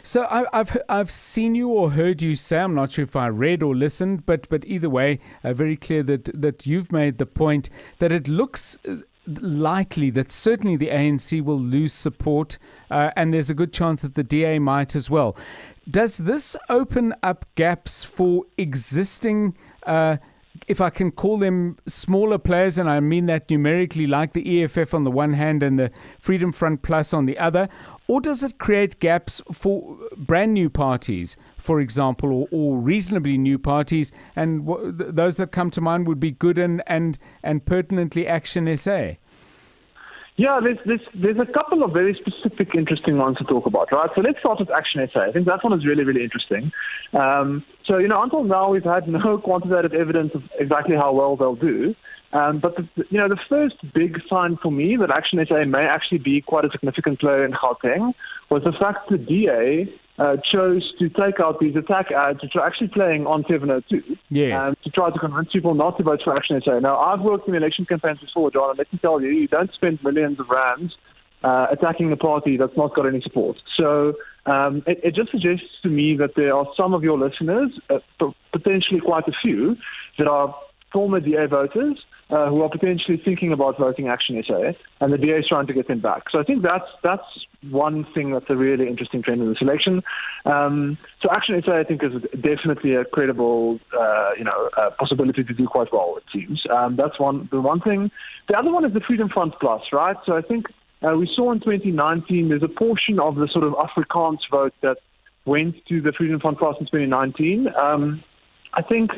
So I've seen you or heard you say, I'm not sure if I read or listened, but either way, very clear that you've made the point that it looks likely that certainly the ANC will lose support, and there's a good chance that the DA might as well. Does this open up gaps for existing, if I can call them smaller players, and I mean that numerically, like the EFF on the one hand and the Freedom Front Plus on the other? Or does it create gaps for brand new parties, for example, or reasonably new parties? And those that come to mind would be Good and pertinently Action SA. Yeah, there's a couple of very specific, interesting ones to talk about, right? So let's start with Action SA. I think that one is really, really interesting. So, until now, we've had no quantitative evidence of exactly how well they'll do. But, the first big sign for me that Action SA may actually be quite a significant player in Gauteng was the fact that the DA chose to take out these attack ads, which are actually playing on 702, yes, to try to convince people not to vote for Action SA. Now, I've worked in election campaigns before, John, and let me tell you, you don't spend millions of rands attacking a party that's not got any support. So it just suggests to me that there are some of your listeners, potentially quite a few, that are former DA voters who are potentially thinking about voting Action SA, and the DA is trying to get them back. So I think that's one thing that's a really interesting trend in this election. So Action SA, I think, is definitely a credible, possibility to do quite well, it seems. That's the one thing. The other one is the Freedom Front Plus, right? So I think we saw in 2019 there's a portion of the sort of Afrikaans vote that went to the Freedom Front Plus in 2019. I think,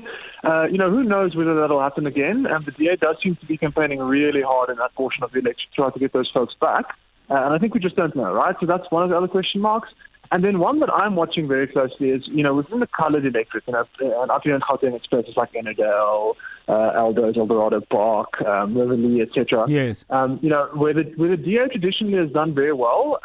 who knows whether that'll happen again. And the DA does seem to be campaigning really hard in that portion of the election to try to get those folks back. And I think we just don't know, right? So that's one of the other question marks. And then one that I'm watching very closely is, within the coloured electorate, and up here in Gauteng, it's places like Enedale, Eldos, Eldorado Park, Riverlea, etc. Yes. Where the DA traditionally has done very well,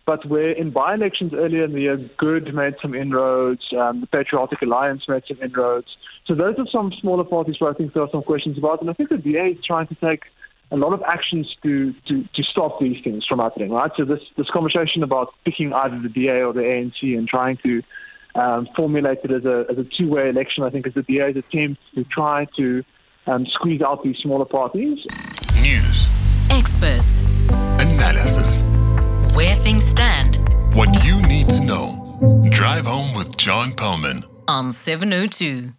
but where in by-elections earlier in the year, Good made some inroads, the Patriotic Alliance made some inroads. So those are some smaller parties where I think there are some questions about. And I think the DA is trying to take a lot of actions to stop these things from happening, right? So this conversation about picking either the DA or the ANC and trying to formulate it as a two-way election, I think, is the DA's attempt to try to squeeze out these smaller parties. News. Experts. Analysis. Where things stand. What you need to know. Drive home with John Perlman On 702.